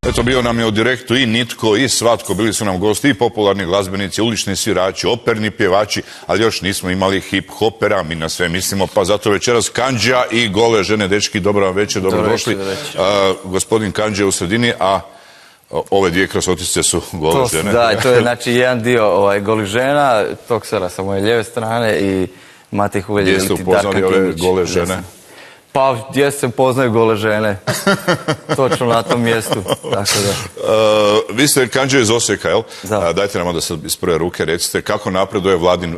Eto, bio nam je u direktu i Nitko i Svatko, bili su nam gosti i popularni glazbenici, ulični svirači, operni pjevači, ali još nismo imali hip-hopera, mi na sve mislimo, pa zato večeras Kandžija i Gole žene. Dečki, dobro vam večer, dobrodošli. Gospodin Kandžija u sredini, a ove dvije krasotice su Gole žene. Da, to je znači jedan dio Golih žena, Toksera sa moje lijeve strane i Matej Huvelj. Gdje ste upoznali ove Gole žene? Pa gdje se poznaju Gole žene, točno na tom mjestu. Vi ste Kandžija iz Osijeka, jel? Da. Dajte nam onda sad iz prve ruke recite kako napreduje vladin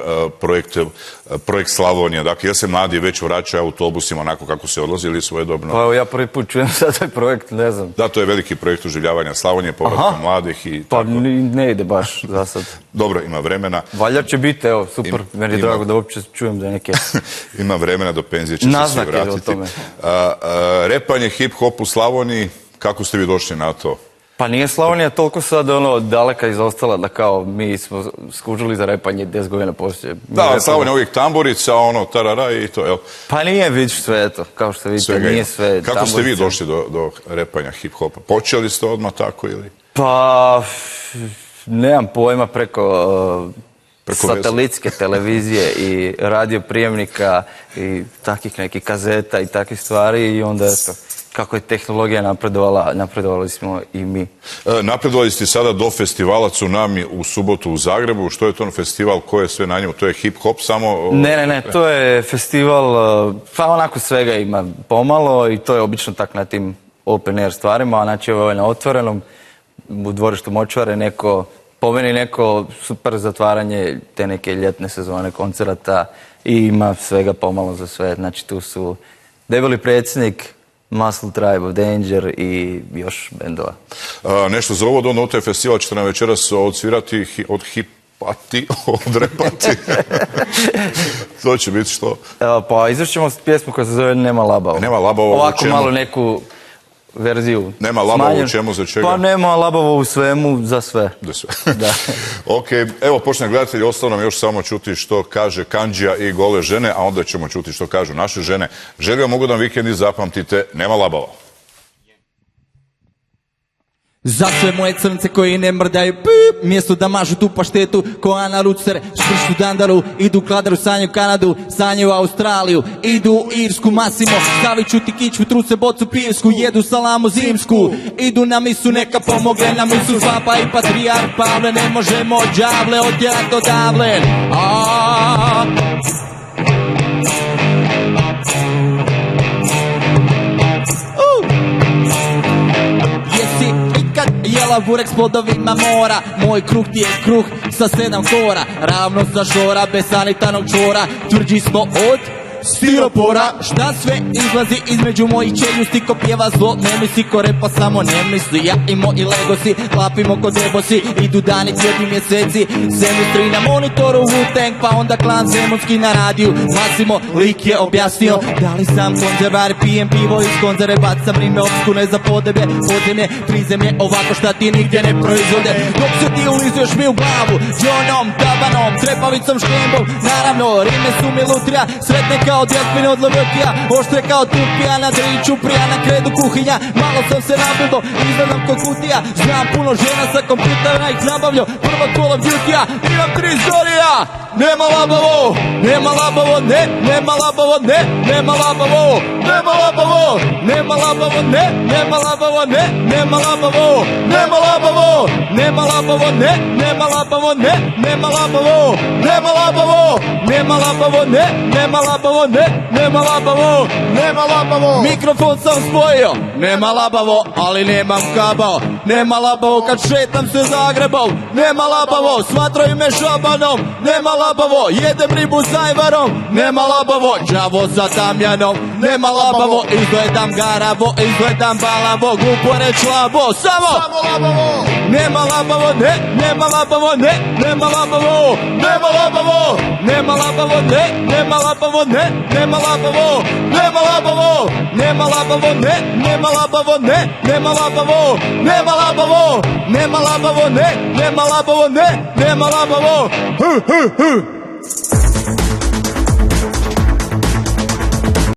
projekt Slavonija. Dakle, jel se mladi već vraćaju autobusima onako kako se odlazili svojedobno? Pa evo, ja prvi put čujem sad taj projekt, ne znam. Da, to je veliki projekt oživljavanja Slavonije, povratka mladih i pa tako. Pa ne ide baš za sad. Dobro, ima vremena. Valja će biti, evo, super, meni je drago da uopće čujem da je neke... Ima vremena, do penzije će se svi vratiti. Repanje hip-hop u Slavoniji, kako ste vi došli na to? Pa nije Slavonija toliko sad daleka izostala da kao mi smo skužili za repanje 10 godina poslije. Da, Slavonija uvijek tamburica, tarara i to, jel? Pa nije vidiš sve, eto, kao što vidite, nije sve tamburica. Kako ste vi došli do repanja hip-hopa? Počeli ste odmah tako ili? Pa, nemam pojma, preko satelitske televizije i radioprijemnika i takvih nekih kazeta i takvih stvari i onda eto, kako je tehnologija napredovala, napredovali smo i mi. Napredovali ste sada do festivala Tsunami u subotu u Zagrebu. Što je to festival? Ko je sve na njemu? To je hip-hop samo? Ne, to je festival, pa onako svega ima pomalo i to je obično tak na tim open air stvarima, a znači ovo je na otvorenom, u dvorištu Močvare, po meni neko super zatvaranje te neke ljetne sezone koncerata i ima svega pomalo za sve. Znači tu su Debeli predsjednik, Muscle Tribe of Danger i još bendova. Nešto za ovo, ono taj festival ćete nam večeras odsvirati od hip-pati, od repati. To će biti što? Pa izvršćemo pjesmu koja se zove Nema labavo. Nema labavo. Ovako malo neku verziju. Nema labavo u čemu, za čega? Pa nema labavo u svemu, za sve. Za sve. Da. Ok, evo poštovani gledatelji, ostalo nam još samo čuti što kaže Kandžija i Gole žene, a onda ćemo čuti što kažu naše žene. Želim vam ugodan vikend i zapamtite, nema labavo. Za sve moje crnce koji ne mrdaju pip, mjesto da mažu tu paštetu ko Ana Rucer, šprštu Dandaru, idu kladaru, sanju Kanadu, sanju Australiju, idu u Irsku Masimo, stavit ću ti kičvu, truce, bocu pirsku, jedu salamu zimsku, idu na misu, neka pomogne na misu Papa i Patrijarh Pavle, ne možemo đavle odjerat odavle. Jela burek s plodovima mora, moj kruh ti je kruh sa 7 kora, ravno sa šora, bez sanitarnog čvora, tvrđi smo od stiropora. Šta sve izlazi između mojih čeljusti, ko pjeva zlo ne misli, ko repa samo ne misli. Ja i moji legosi, lapimo ko debosi, idu dani, tjedni, mjeseci, semestri na monitoru, Wu-Tang, pa onda klan zemunski na radiju. Masimo, lik je objasnio, da li sam konzervar, pijem pivo iz konzerve, bacam rime opskune za podzemlje, prizemlje, ovako šta ti nigdje ne proizvode. Dok se ti ulizuješ mi u glavu, džonom, tabanom, trepavicom, škembom, naravno, rime su mi lutrija, sretne kao djetmine od Lovotija, oštre kao tupija, na driču prija, na kredu kuhinja, malo sam se nabildo, izgledam ko kutija, znam puno žena sa kompjutera, ih nabavljo, prvo Call of Duty-a, imam 3 storija, nema labavo, nema labavo, ne, nema labavo, ne, nema labavo, nema labavo, nema labavo, ne, nema labavo, ne, nema labavo, nema labavo, nema labavo, ne, nema labavo, ne, nema labavo, nema labavo, nema labavo, ne, nema labavo, ne, nema labavo, nema labavo. Mikrofon sam spojio, nema labavo, ali nemam kabao, nema labavo kad šetam se Zagrebom, nema labavo, smatraju me šabanom, nema labavo, jedem ribu s ajvarom, nema labavo, đavo sa tamjanom, nema labavo, izgledam garavo, izgledam balavo, glupo reć labo, samo labavo, nema labavo, ne, nema labavo, ne, nema labavo, nema labavo, nema labavo, ne, nema labavo, ne, nema labavo, nema labavo, nema labavo, ne, nema labavo, ne, nema labavo, nema labavo, nema labavo, ne, nema labavo, ne, nema labavo,